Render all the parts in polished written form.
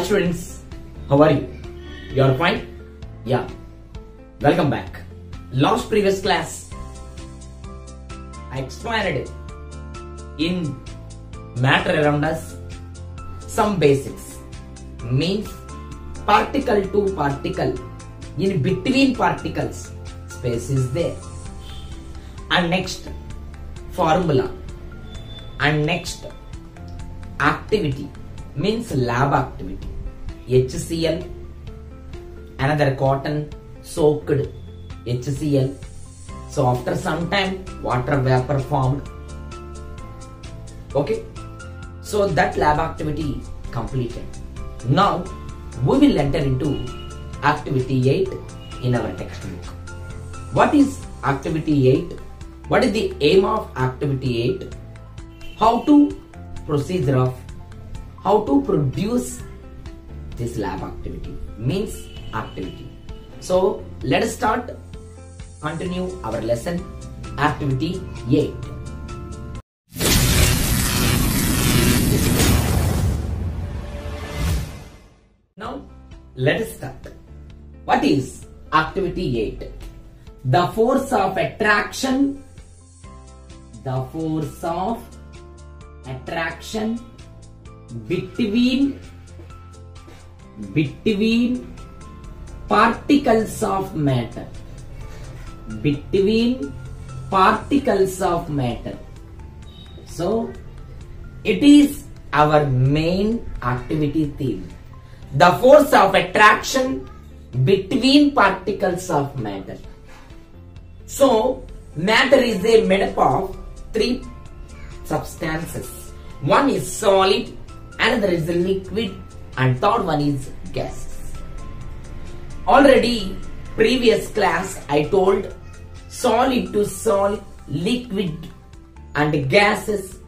Hi students, how are you? You are fine? Yeah. Welcome back. Last previous class, I explained in matter around us some basics. Means particle to particle, in between particles, space is there. And next, formula. And next, activity. Means lab activity. HCl, another cotton soaked HCl. So after some time water vapor formed. Okay. So that lab activity completed. Now we will enter into activity 8 in our textbook. What is activity 8? What is the aim of activity 8? How to procedure of how to produce this lab activity means activity. So let us start, continue our lesson, activity 8. Now let us start. What is activity 8? The force of attraction. The force of attraction between particles of matter. Between particles of matter. So it is our main activity theme. The force of attraction between particles of matter. So matter is made up of 3 substances. One is solid, another is liquid, and third one is gas. Already previous class I told solid to solid, liquid and gases.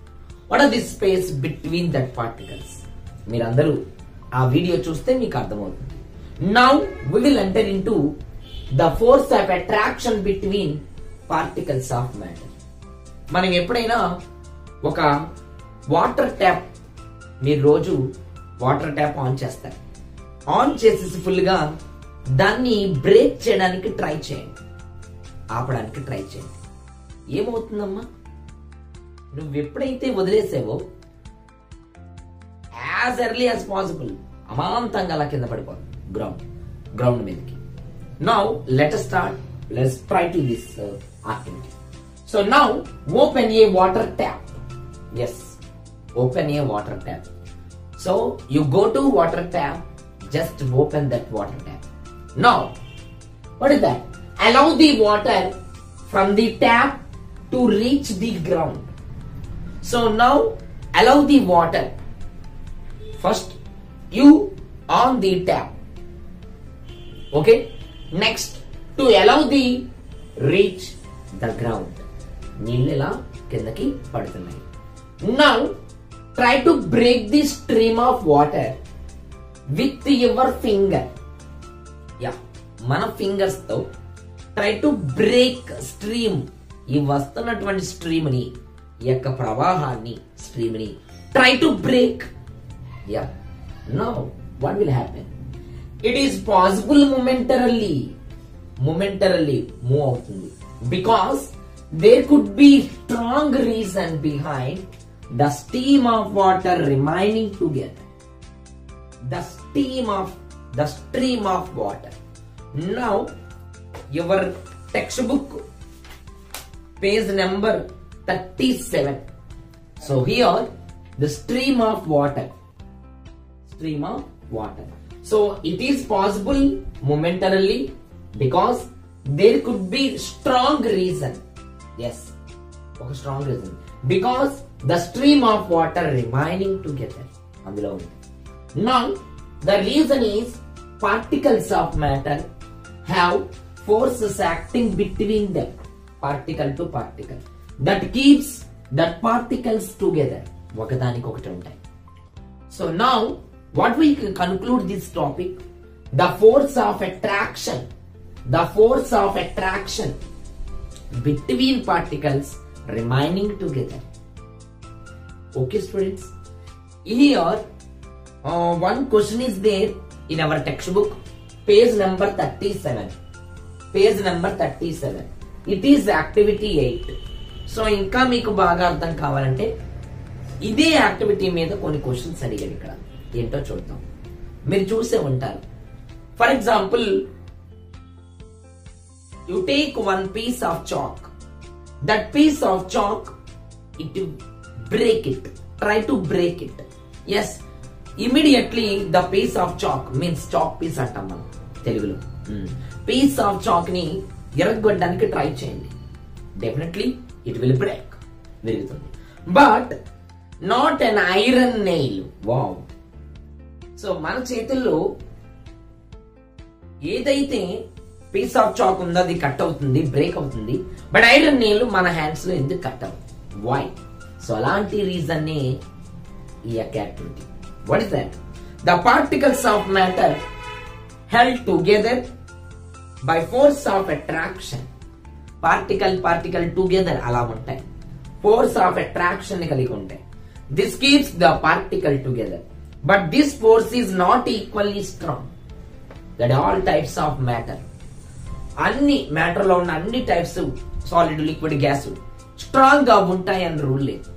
What are the space between that particles? Meerandaru aa video chuste meeku ardhamautundi. Now we will enter into the force of attraction between particles of matter. మనం ఎప్పుడైనా ఒక water tap మీరు రోజు water tap on చేస్తారు. On చేసేసి ఫుల్గా దాన్ని break చేయడానికి ట్రై చేయండి, ఆపడానికి ట్రై చేయండి. ఏమవుతుందమ్మా, నువ్వు ఎప్పుడైతే వదిలేసావో యాజ్ ఎర్లీ యాజ్ పాసిబుల్ అమాంతంగా అలా కింద పడిపోతుంది గ్రౌండ్ మీదకి. Now let us start. Let's try to this activity. So now open a water tap. Yes, open a water tap. So you go to water tap, just open that water tap. Now what is that? Allow the water from the tap to reach the ground. So now allow the water. First you on the tap. Okay. Next, to allow the reach the ground. నీళ్ళలా కిందకి పడుతున్నాయి. Now try to break the stream of water with your finger. Yeah, మన fingers తో try to break stream, ఈ వస్తున్నటువంటి stream ని, ఈ యొక్క ప్రవాహాన్ని, స్ట్రీమ్ ని try to break. Yeah, now what will happen? It is possible momentarily move అవుతుంది, because there could be strong reason behind the stream of water remaining together. The stream of water. Now your textbook page number 37. So here the stream of water. So it is possible momentarily because there could be strong reason. Yes, okay, strong reason, because the stream of water remaining together. Now the reason is particles of matter have forces acting between them, particle to particle, that keeps that particles together. So now what we can conclude this topic, the force of attraction between particles remaining together. Okay students, here one question is there in our textbook, page number 37. Page number 37. It is activity 8. So ఇంకా మీకు బాగా అర్థం కావాలంటే ఇదే activity మీద కొన్ని questions అడిగాడు. ఇక్కడ ఏంటో చూద్దాం. మీరు చూసే ఉంటారు. For example, you take one piece of chalk. That piece of chalk, it break it. Try to break it. Yes, immediately the piece of chalk means chalk piece అంటాం మనం తెలుగులో. Piece of chalk ని ఎరగొట్టడానికి try చేయండి. Definitely it will break. విరుగుతుంది. But not an iron nail. Wow. So మన చేతుల్లో ఏదైతే piece of chalk ఉందో అది కట్ అవుతుంది, బ్రేక్ అవుతుంది. బట్ ఐరన్ నెయిల్ మన హ్యాండ్స్ లో ఎందుకు కట్ అవుతుంది? వై? సో అలాంటి రీజన్ నే ఈ activity. What is that? The particles of matter held together by force of attraction. Particle together అలా ఉంటాయి. ఫోర్స్ ఆఫ్ అట్రాక్షన్ ని కలిగి ఉంటాయి. This keeps the particle together. But this force is not equally strong. That all types of matter, అన్ని matter లో ఉన్న అన్ని types, solid, liquid, gas strong గా ఉంటాయి అని రూల్ లేదు.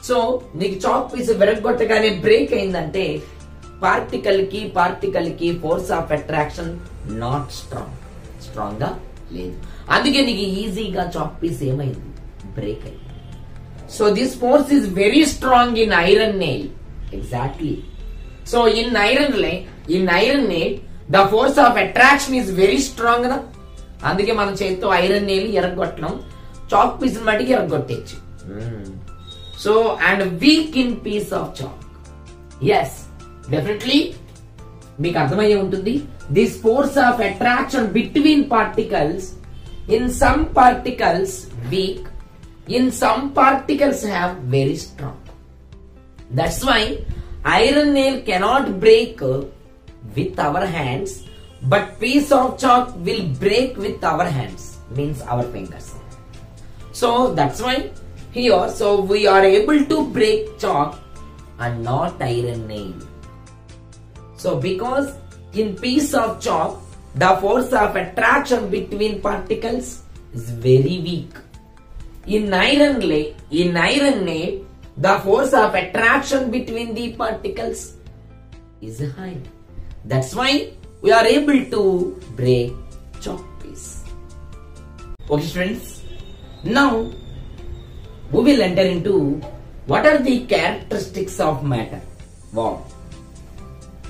సో నీకు చాక్ పీస్ విరగొట్టగానే బ్రేక్ అయిందంటే పార్టికల్ కి force of attraction not strong గా లేదు. అందుకే నీకు ఈజీగా చాక్ పీస్ ఏమైంది? బ్రేక్ అయింది. So this force is very strong in iron nail. Exactly. So in iron nail the force of attraction is very strong కదా. అందుకే మనం చేతితో ఐరన్ నెయిల్ ఎరగొట్టడం, చాక్ పీస్ మటుకి ఎరగొట్టేచ్చు. So and weak in piece of chalk. Yes, definitely మీకు అర్థమయ్యే ఉంటుంది. This force of attraction between particles, in some particles weak, in some particles have very strong. That's why iron nail cannot break with our hands, but piece of chalk will break with our hands, means our fingers. So that's why here, so we are able to break chalk and not iron nail. So because in piece of chalk the force of attraction between particles is very weak. In iron nail the force of attraction between the particles is high. That's why we are able to break chalk piece. Okay students, now we will enter into what are the characteristics of matter. Wow.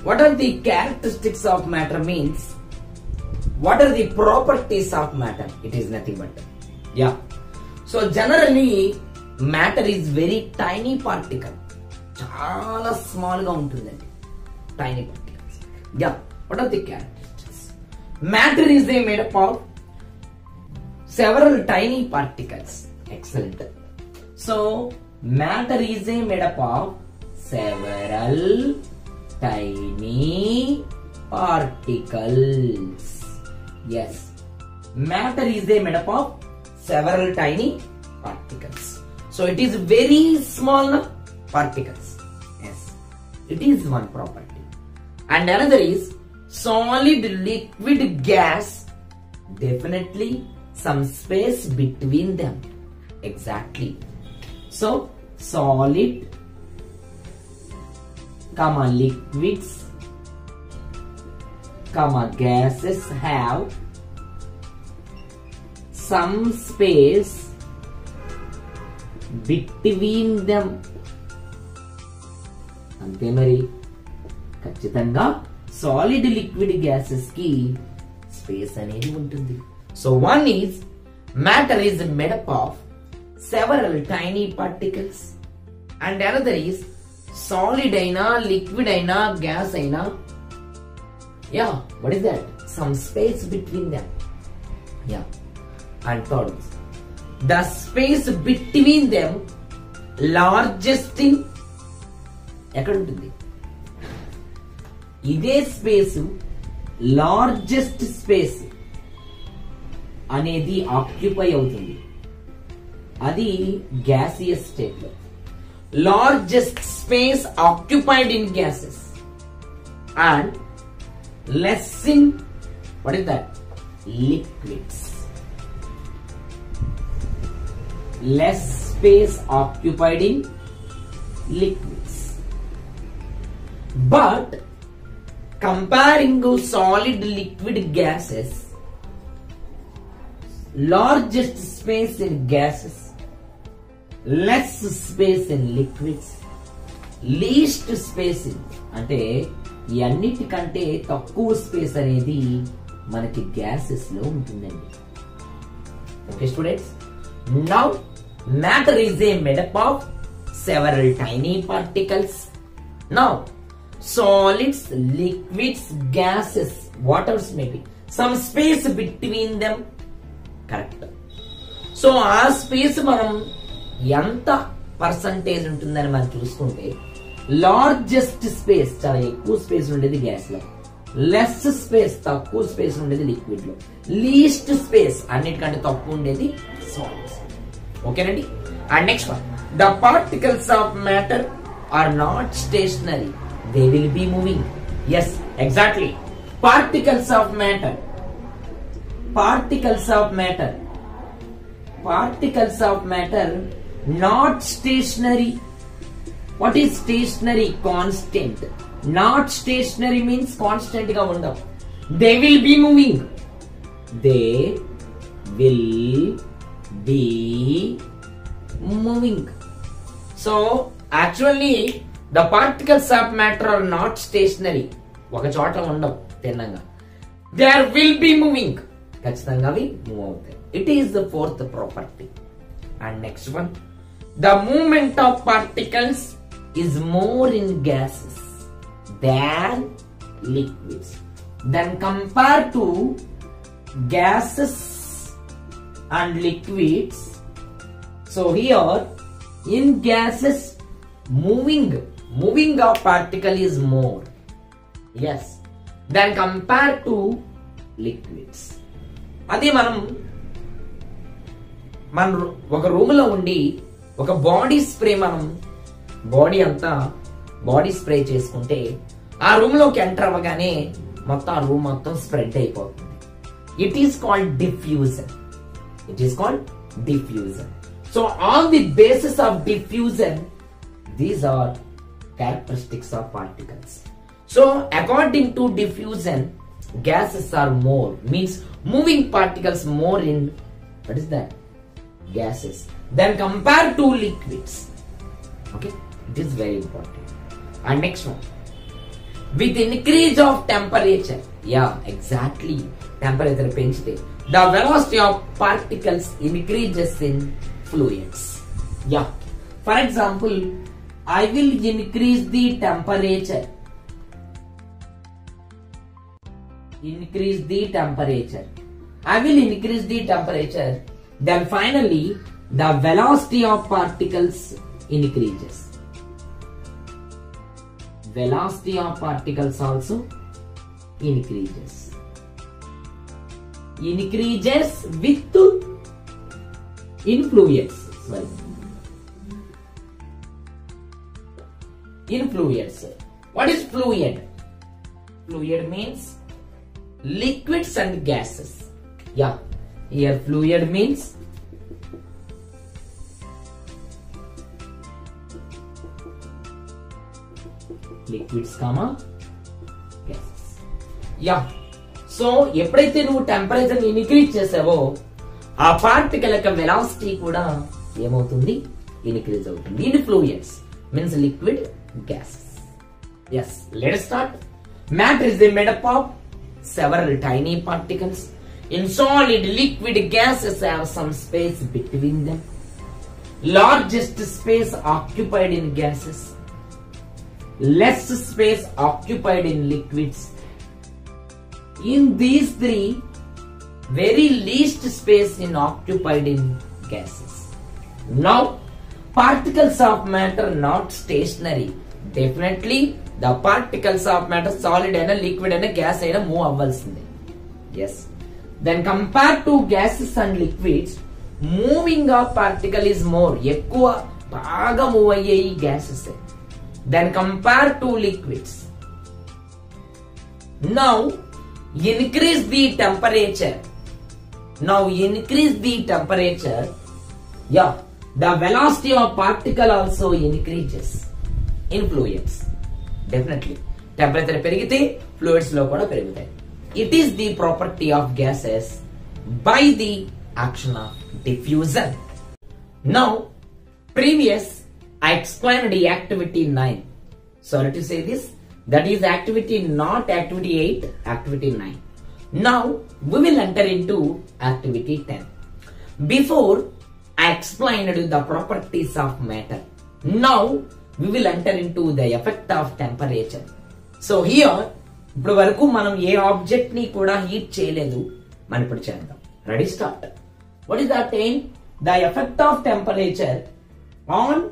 What are the characteristics of matter means what are the properties of matter? It is nothing but, yeah. So generally matter is very tiny particle. చాలా small గా ఉంటుందండి tiny particles. Yeah, what are the characteristics? Matter is a made up of several tiny particles. Excellent. So matter is a made up of several tiny particles. Yes, matter is a made up of several tiny particles. So it is very small particles. Yes, it is one property. And another is solid, liquid, gas. Definitely some space between them. Exactly. So solid, comma liquids, comma gases have some space between them. అంతే మరి, ఖచ్చితంగా solid liquid gases కి space అనేది ఉంటుంది. So one is matter is made up of several tiny particles and another is solid అయినా liquid అయినా gas అయినా, yeah, what is that? Some space between them. Yeah, and third, the space between them largest in, ఎక్కడ ఉంటుంది? ఇదే space largest space అనేది occupy అవుతుంది. అది gaseous state లో. largest space occupied in gases and less in, what is that, liquids. Less space occupied in liquids. But comparing to solid liquid gases, largest space in gases, less space in liquids, least space in, అంటే ఈ అన్నిటికంటే తక్కువ space అనేది మనకి gases లో ఉంటుందండి. Okay students, now matter is a made up of several tiny particles. Now solids, liquids, gases, what else may be, some space between them, correct. So ఆ space మనం ఎంత పర్సంటేజ్ ఉంటుందని మనం చూసుకుంటే, లార్జెస్ట్ స్పేస్ చాలా ఎక్కువ స్పేస్ ఉండేది gas లో, లెస్ స్పేస్ తక్కువ స్పేస్ ఉండేది లిక్విడ్ లో, లీస్ట్ స్పేస్ అన్నిటికంటే తక్కువ ఉండేది సాలిడ్స్. ఓకేనండి. And next one, the particles of matter are not stationary, they will be moving. Yes, exactly. Particles of matter, particles of matter not stationary. What is stationary? Constant. Not stationary means constant ga undav. They will be moving. They will be moving. So actually the particles of matter are not stationary. Oka chota undav tenanga. There will be moving. ఖచ్చితంగా అవి move అవుతాయి. It is the fourth property. And next one, the movement of particles is more in gases than liquids. Then compare to gases and liquids. So here in gases moving of particle is more. Yes, then compare to liquids. అదే మనం ఒక room లో ఉండి ఒక body spray, మనం body spray చేసుకుంటే ఆ room లోకి ఎంటర్ అవ్వగానే మొత్తం ఆ రూమ్ మొత్తం స్ప్రెడ్ అయిపోతుంది. It is called diffusion. So on the basis of diffusion, these are characteristics of particles. So according to diffusion, gases are more, means moving particles more in, what is that, gases, than compared to liquids. Okay, it is very important. And next one, with increase of temperature, yeah, exactly, temperature penchite, the velocity of particles increases in fluids. Yeah, for example, I will increase the temperature. I will increase the temperature, then finally the velocity of particles increases. Velocity of particles also increases with influence. Influence. What is fluid? Fluid means liquids and gases. Yeah, here fluid means liquids, gases. Yeah, so ఎప్పుడైతే నువ్వు temperature increase చేసావో ఆ particle యొక్క velocity కూడా ఏమవుతుంది, increase అవుతుంది. In fluids means liquid, gases. Yes, let us start. Matter is made up of several tiny particles. In solid, liquid, gases have some space between them. Largest space occupied in gases, less space occupied in liquids. In these three, very least space occupied in gases. Now, particles of matter not stationary. Definitely the particles of matter, solid and liquid and gas aina move avvalsindi. Yes, then compared to gases and liquids, moving of particle is more. Ekkuva బాగా move అయ్యాయి gases then compare to liquids. Now increase the temperature. Now increase the temperature. Yeah, the velocity of particle also increases in fluids. Definitely. Temperature పెరిగితే fluids లో కూడా పెరుగుతాయి. It is the property of gases by the action of diffusion. Now, previous I explained the activity 9. Sorry to say this. That is activity not activity 8, activity 9. Now we will enter into activity 10. Before I explained the properties of matter. Now we will enter into the effect of temperature. So here ఇప్పుడు వరకు మనం ఏ object ని కూడా heat చేయలేదు, మనం ఇప్పుడు చేద్దాం. Ready start. What is that aim? The effect of temperature on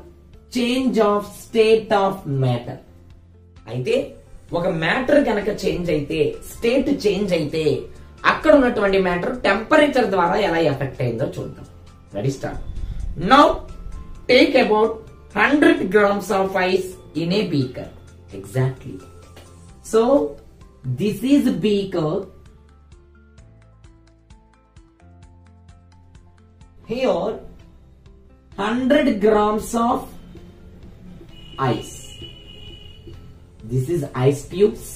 change of state of matter. అయితే ఒక మ్యాటర్ గనక చేంజ్ అయితే, స్టేట్ చేంజ్ అయితే, అక్కడ ఉన్నటువంటి మ్యాటర్ టెంపరేచర్ ద్వారా ఎలా ఎఫెక్ట్ అయిందో చూద్దాం. Ready start. Now take about 100 grams of ice in a beaker. Exactly. So this is a beaker. Here 100 grams of ice. This is ice cubes.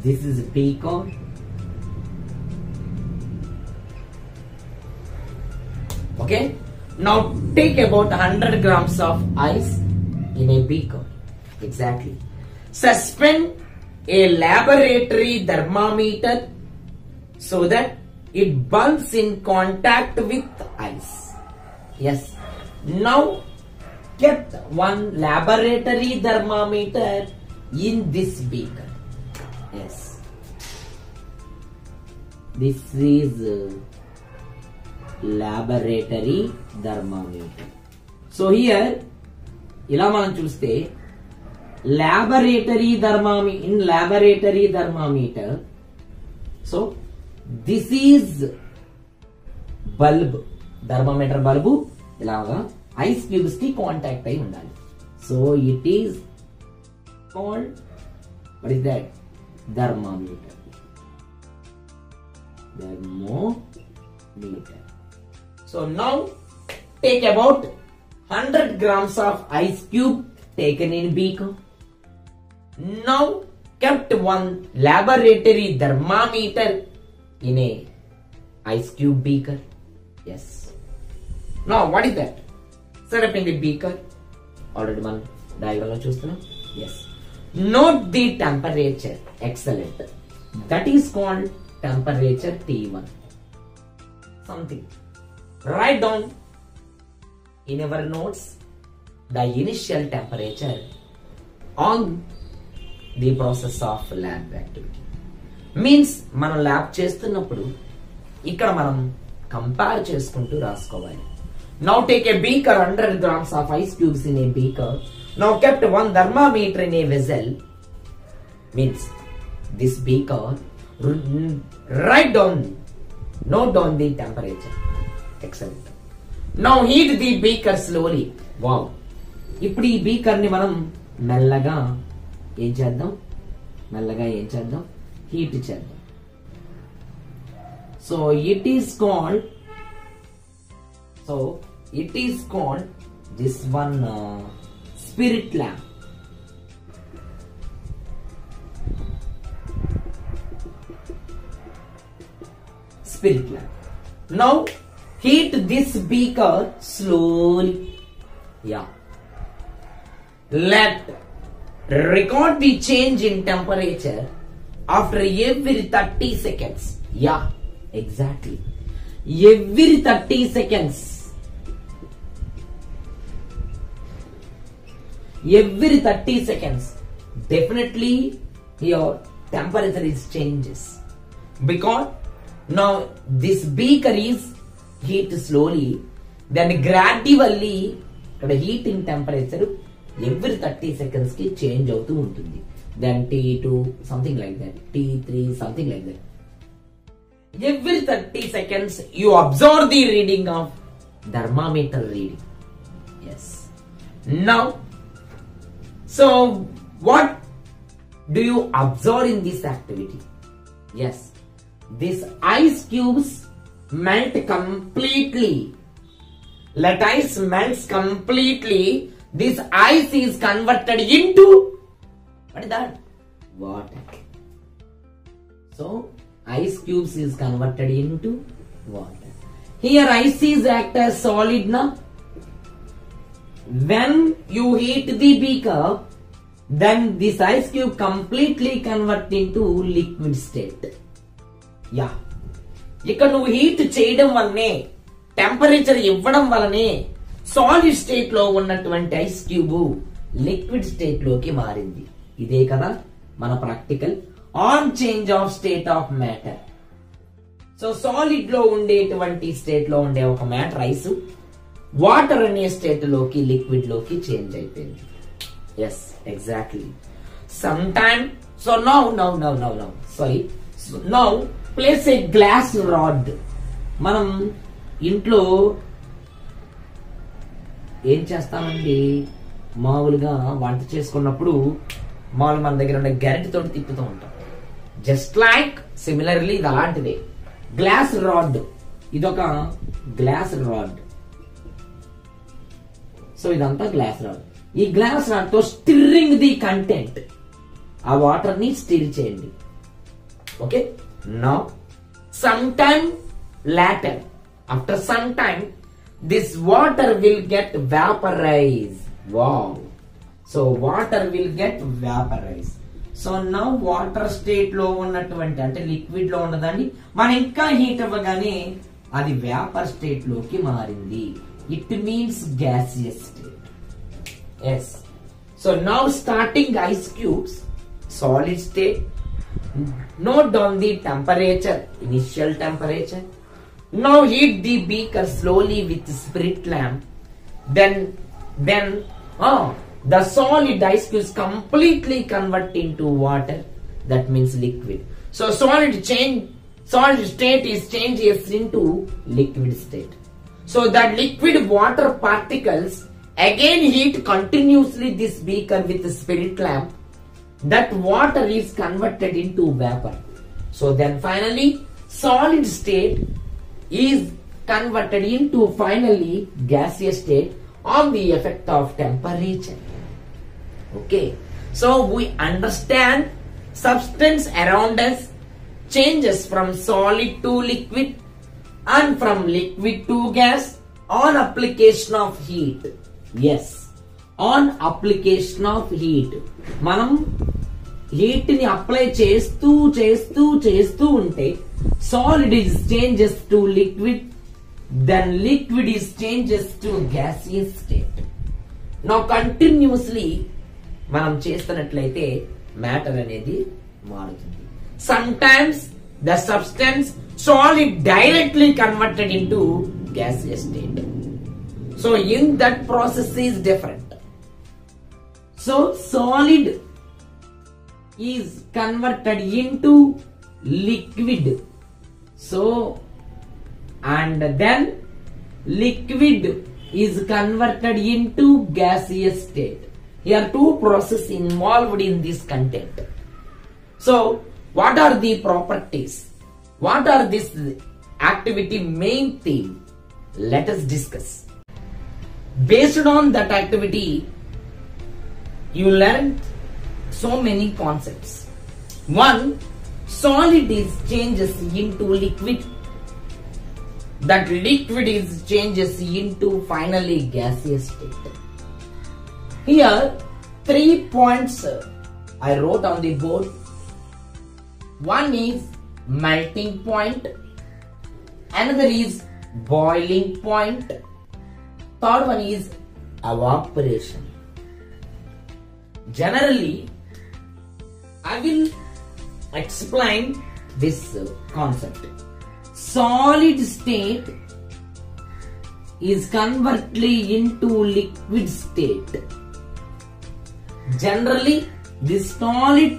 This is a beaker. Okay. Now take about 100 grams of ice in a beaker. Exactly. Suspend a laboratory thermometer so that it burns in contact with ice. Yes. Now kept one laboratory thermometer in this beaker. Yes. This is laboratory thermometer. So here ఇలా మనం చూస్తే laboratory thermometer. So this is bulb. Thermometer bulb ఇలాగా ice cubes కి contact అయి ఉండాలి. So it is called what is that? Thermometer. So now take about 100 grams of ice cube taken in beaker. Now kept one laboratory thermometer in a ice cube beaker. Yes. Now what is that? Set up in the beaker. Already man diagram lo chustunna. Yes. Note the temperature. Excellent. That is called temperature T1. Something. Write down in our notes the initial temperature on the process of lab activity. Means మనం lab చేస్తున్నప్పుడు ఇక్కడ మనం compare చేసుకుంటూ రాసుకోవాలి. Now take a beaker, 100 grams of ice cubes in a beaker. Now kept one thermometer in a vessel. Means this beaker, write down, note down the temperature. Excellent. Now heat the beaker slowly. Wow. ఇప్పుడు ఈ beaker ని మనం మెల్లగా ఏం చేద్దాం? Heat చేద్దాం. So it is called this one spirit lamp. Now heat this beaker slowly. Yeah. Let record the change in temperature after every 30 seconds. Yeah. Exactly. Every 30 seconds. Definitely your temperature is changes. Because now this beaker is heat slowly. Then gradually the heating temperature every 30 seconds ki change అవుతూ ఉంటుంది. Then T2 something like that. T3 something like that. every 30 seconds you observe the reading of thermometer reading. Yes. Now, so what do you observe in this activity? Yes, these ice cubes melt completely. Let ice melts completely. This ice is converted into, what is that? Water. So ice cubes is converted into water. Here ice is act as solid now. When you heat the beaker, then this ice cube completely convert into liquid state. Yeah. ఇక్కడ నువ్వు heat చేయడం వల్లనే, temperature ఇవ్వడం వల్లనే solid state లో ఉన్నటువంటి ice cube liquid state లోకి మారింది. ఇదే కదా మన practical on change of state of matter. So solid లో ఉండేటువంటి స్టేట్ లో ఉండే ఒక మ్యాటర్ ఐస్ వాటర్ అనే స్టేట్ లోకి లిక్విడ్ లోకి చేంజ్ అయిపోయింది. Yes, exactly. Some time so now sorry, now place a glass rod. మనం ఇంట్లో ఏం చేస్తామండి, మామూలుగా వంట చేసుకున్నప్పుడు మామూలు మన దగ్గర ఉండే గరిటెతో తిప్పుతూ ఉంటాం. జస్ట్ లైక్ సిమిలర్లీ ఇది అలాంటిదే. గ్లాస్ రాడ్, ఇదొక గ్లాస్ రాడ్. సో ఇదంతా గ్లాస్ రాడ్. ఈ గ్లాస్ రాడ్ తో స్టిర్రింగ్ ది కంటెంట్, ఆ వాటర్ ని స్టిర్ చేయండి. Okay. Now some time later, after some time, this water will get vaporized. Wow. So water will get vaporized. So now water state లో ఉన్నటువంటి అంటే liquid లో ఉన్నదాన్ని మనం ఇంకా హీట్ అవ్వగానే అది వేపర్ స్టేట్ లోకి మారింది. It means gaseous state. Yes. So now starting ice cubes, solid state. Note down the temperature, initial temperature. Now heat the beaker slowly with spirit lamp. Then the solid ice cubes completely convert into water. That means liquid. So solid state is changes into liquid state. So that liquid water particles again heat continuously this beaker with the spirit lamp. That water is converted into vapor. So then finally solid state is converted into finally gaseous state on the effect of temperature. Okay. So we understand substance around us changes from solid to liquid and from liquid to gas on application of heat. Yes. On application of heat. మనం heat ని apply చేస్తూ ఉంటే solid is changes to liquid, then liquid is changes to gaseous state. Now continuously మనం చేస్తున్నట్లయితే matter అనేది మారుతుంది. Sometimes the substance solid directly converted into gaseous state. So in that process is different. So solid is converted into liquid. So and then liquid is converted into gaseous state. Here are two processes involved in this content. So what are the properties? What are this activity main theme? Let us discuss. Based on that activity, you learned so many concepts. One, solid is changes into liquid. That liquid is changes into finally gaseous state. Here 3 points I wrote on the board. One is melting point, another is boiling point, third one is evaporation. Generally I will explain this concept. Solid state is converted into liquid state. Generally, this solid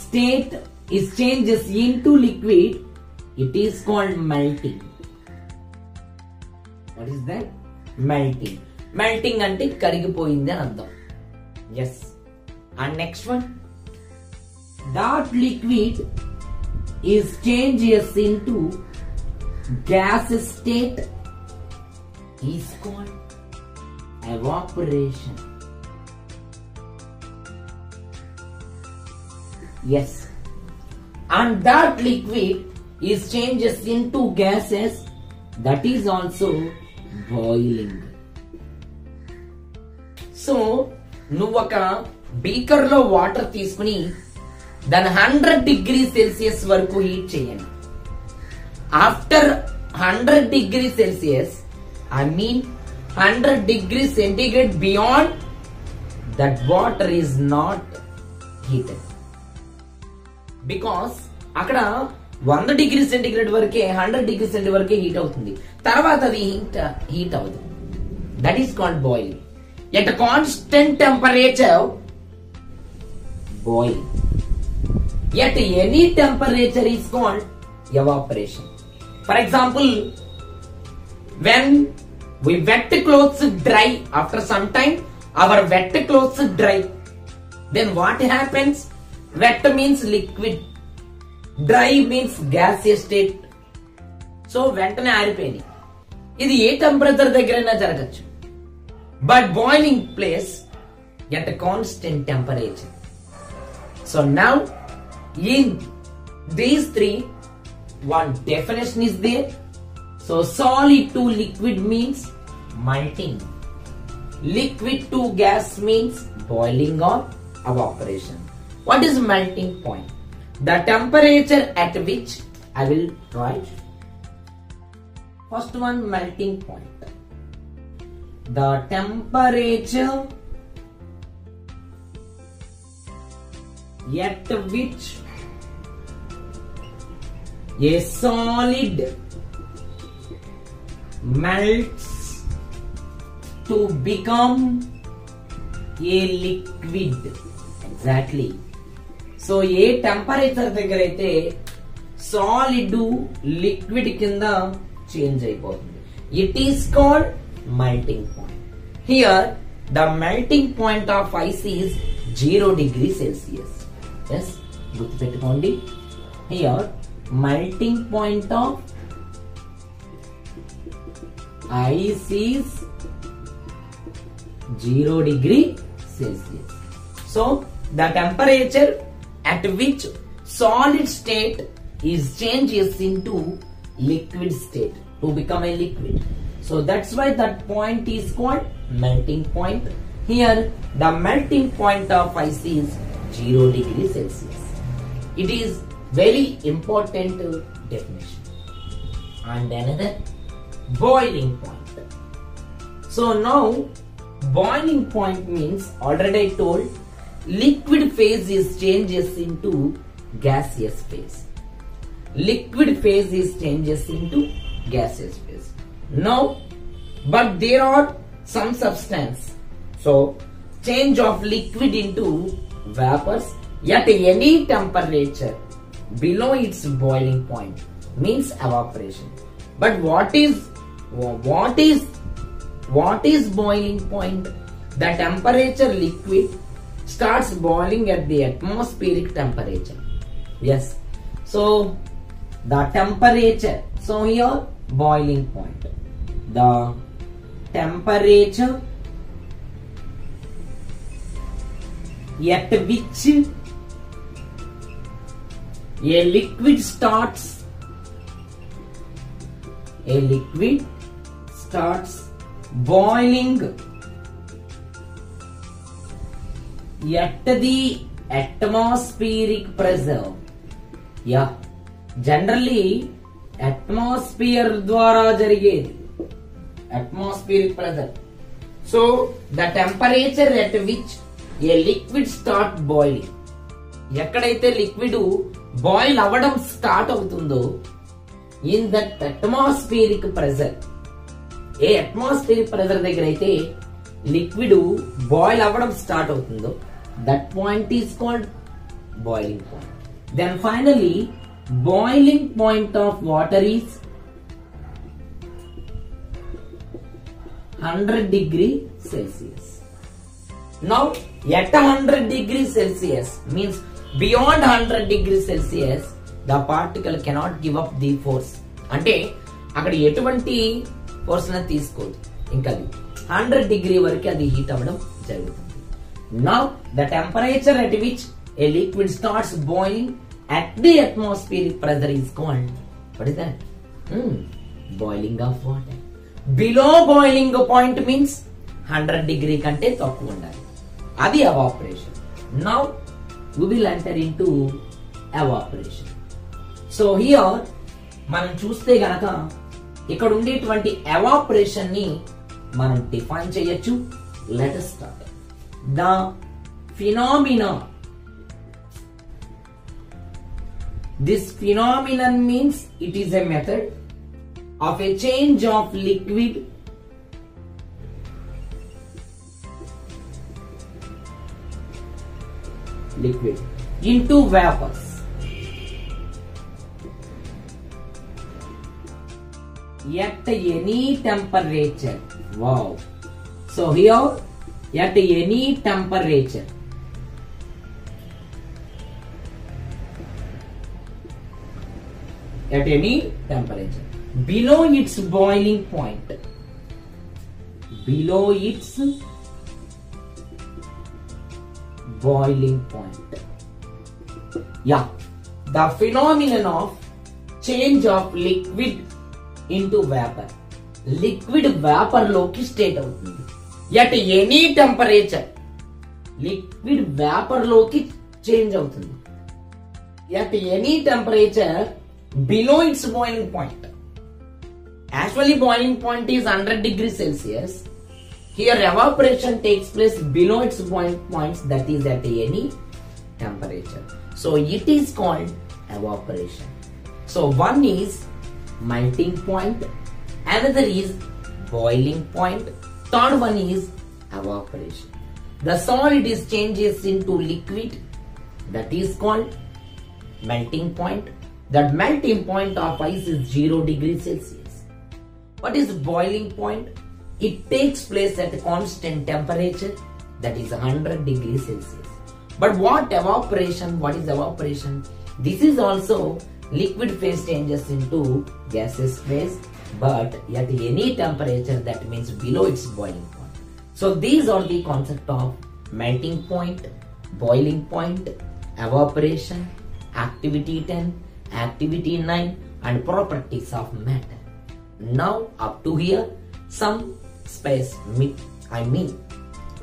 state is changes into liquid It is called melting. What is that? Melting. Melting ante karigipoyindi ani ardham. Yes. And next one. That liquid is changes into gas state is called evaporation. Yes. And that liquid is changes into gases, that is also boiling. So నువ్వు ఒక beaker లో water తీసుకుని దాన్ని 100 degree Celsius వరకు heat చేయండి. After 100 degree Celsius, I mean 100 degree centigrade, beyond that water is not heated. Because అక్కడ 100 degree centigrade వరకే 100 degree centigrade వరకే హీట్ అవుతుంది. తర్వాత అది హీట్ అవ్వదు. That is called boiling. At constant temperature boiling. At any temperature is called evaporation. For example, when we wet clothes dry, after some time our wet clothes dry, then what happens? Wet means liquid, dry means gaseous state. So వెంటనే ఆరిపోయింది. ఇది ఏ temperature దగ్గరైనా జరగచ్చు. But boiling place at constant temperature. So now in these three, one definition is there. So solid to liquid means melting. Liquid to gas means boiling or evaporation. What is melting point? The temperature at which, I will write. First one, melting point. The temperature at which a solid melts to become a liquid. Exactly. So ఏ temperature దగ్గర అయితే solid liquid కింద change అయిపోతుంది. It is called melting point. Here the melting point of ice is 0 degree Celsius. Yes, గుర్తుపెట్టుకోండి. Here melting point of ice is 0 degree Celsius. So the temperature at which solid state is changes into liquid state to become a liquid. So that's why that point is called melting point. Here the melting point of ice is 0 degree Celsius. It is very important definition. And another, boiling point. So now boiling point means, already I told, liquid phase is changes into gaseous phase. Liquid phase is changes into gaseous phase. Now, but there are some substance. So change of liquid into vapors at any temperature below its boiling point means evaporation. But what is boiling point? The temperature liquid starts boiling at the atmospheric temperature. Yes. So the temperature. So here boiling point. The temperature at which a liquid starts boiling at the atmospheric pressure. Yeah, generally atmosphere ద్వారా జరిగేది atmospheric pressure. So the temperature at which a liquid start boiling, ఎక్కడైతే liquid boil అవ్వడం start అవుతుందో, in that atmospheric pressure, ఏ atmospheric pressure దగ్గర అయితే liquid boil అవ్వడం start అవుతుందో, that point is called boiling point. Then finally boiling point of water is 100 degree Celsius. Now at 100 degree Celsius means beyond 100 degree Celsius the particle cannot give up the force. అంటే అక్కడ ఎటువంటి force ని తీసుకోదు. ఇంకా 100 degree వరకు అది heat అవ్వడం జరుగుతుంది. Now the temperature at which a liquid starts boiling at the atmospheric pressure is called, what is that? Boiling of water. Below boiling point means 100 degree కంటే తక్కువ ఉండాలి. అది evaporation. Now we will enter into evaporation. So here మనం చూస్తే గనక ఇక్కడ ఉండేటువంటి evaporation ని మనం డిఫైన్ చేయొచ్చు. Let us start. The phenomena. This phenomenon means it is a method of a change of liquid into vapors. At any temperature. Wow. So here at any temperature. At any temperature. Below its boiling point. Below its boiling point. Yeah. The phenomenon of change of liquid into vapor. Liquid vapor లోకి state అవుతుంది. At any temperature. Liquid vapor లోకి change అవుతుంది. At any temperature below its boiling point. Actually boiling point is 100 degrees Celsius. Here evaporation takes place below its boiling points, that is at any temperature. So it is called evaporation. So one is melting point, another is boiling point, third one is evaporation. The solid is changes into liquid, that is called melting point. That melting point of ice is 0 degrees Celsius. What is boiling point? It takes place at a constant temperature, that is 100 degrees Celsius. But what evaporation? What is evaporation? This is also liquid phase changes into gaseous phase, but at any temperature, that means below its boiling point. So these are the concept of melting point, boiling point, evaporation, activity 10, activity 9 and properties of matter. Now up to here some space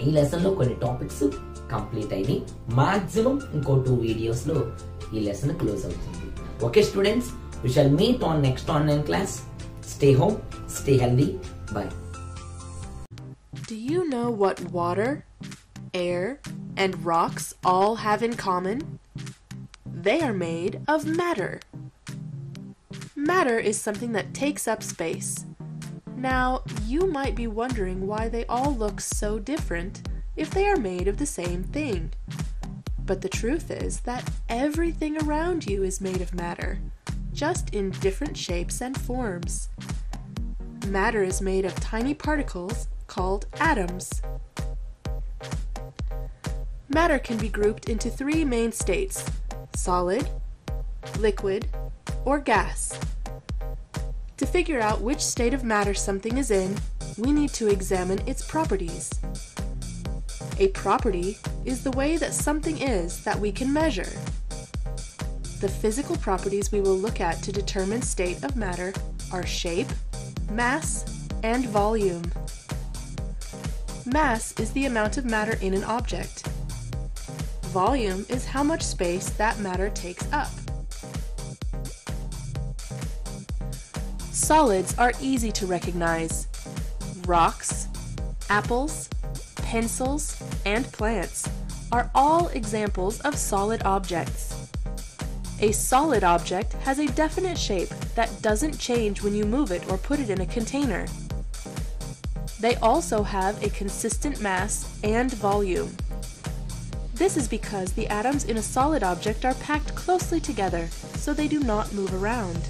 ఈ lesson లో కొన్ని topics complete అయినాయి. Maximum ఇంకో 2 videos లో ఈ lesson close అవుతుంది. Okay students, we shall meet on next online class. Stay home, stay healthy. Bye. Do you know what water, air, and rocks all have in common? They are made of matter. Matter is something that takes up space. Now, you might be wondering why they all look so different if they are made of the same thing. But the truth is that everything around you is made of matter, just in different shapes and forms. Matter is made of tiny particles called atoms. Matter can be grouped into 3 main states: solid, liquid, or gas. To figure out which state of matter something is in, we need to examine its properties. A property is the way that something is that we can measure. The physical properties we will look at to determine state of matter are shape, mass, and volume. Mass is the amount of matter in an object. Volume is how much space that matter takes up. Solids are easy to recognize. Rocks, apples, pencils, and plants are all examples of solid objects. A solid object has a definite shape that doesn't change when you move it or put it in a container. They also have a consistent mass and volume. This is because the atoms in a solid object are packed closely together, so they do not move around.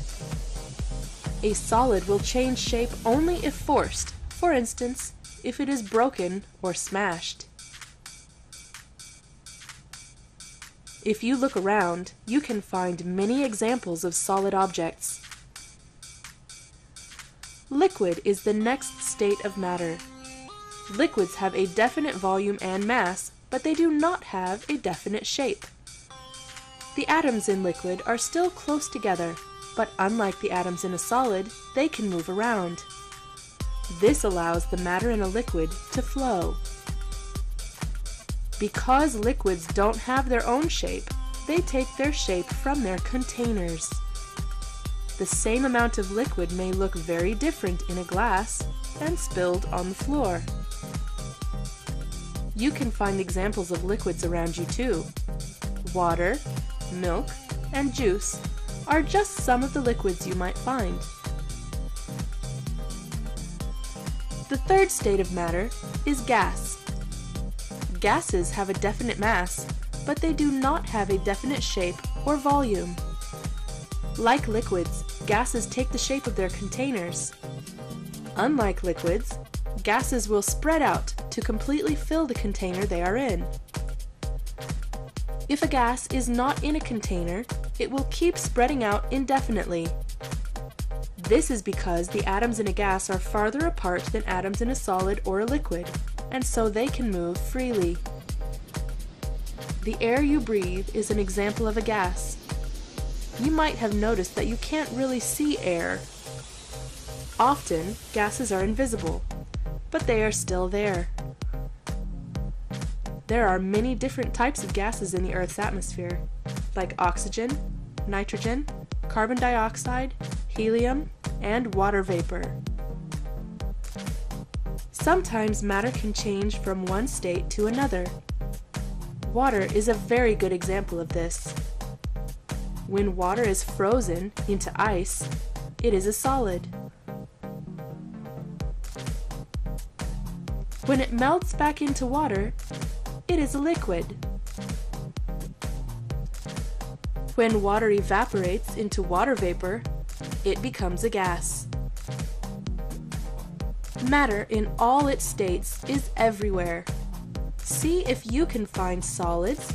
A solid will change shape only if forced, for instance, if it is broken or smashed. If you look around, you can find many examples of solid objects. Liquid is the next state of matter. Liquids have a definite volume and mass, but they do not have a definite shape. The atoms in liquid are still close together, but unlike the atoms in a solid, they can move around. This allows the matter in a liquid to flow. Because liquids don't have their own shape, they take their shape from their containers. The same amount of liquid may look very different in a glass and spilled on the floor. You can find examples of liquids around you too. Water, milk, and juice are just some of the liquids you might find. The third state of matter is gas. Gases have a definite mass, but they do not have a definite shape or volume. Like liquids, gases take the shape of their containers. Unlike liquids, gases will spread out to completely fill the container they are in. If a gas is not in a container, it will keep spreading out indefinitely. This is because the atoms in a gas are farther apart than atoms in a solid or a liquid, and so they can move freely. The air you breathe is an example of a gas. You might have noticed that you can't really see air. Often, gases are invisible, but they are still there. There are many different types of gases in the Earth's atmosphere, like oxygen, nitrogen, carbon dioxide, helium, and water vapor. Sometimes matter can change from one state to another. Water is a very good example of this. When water is frozen into ice, it is a solid. When it melts back into water, it is a liquid. When water evaporates into water vapor, it becomes a gas. Matter in all its states is everywhere. See if you can find solids,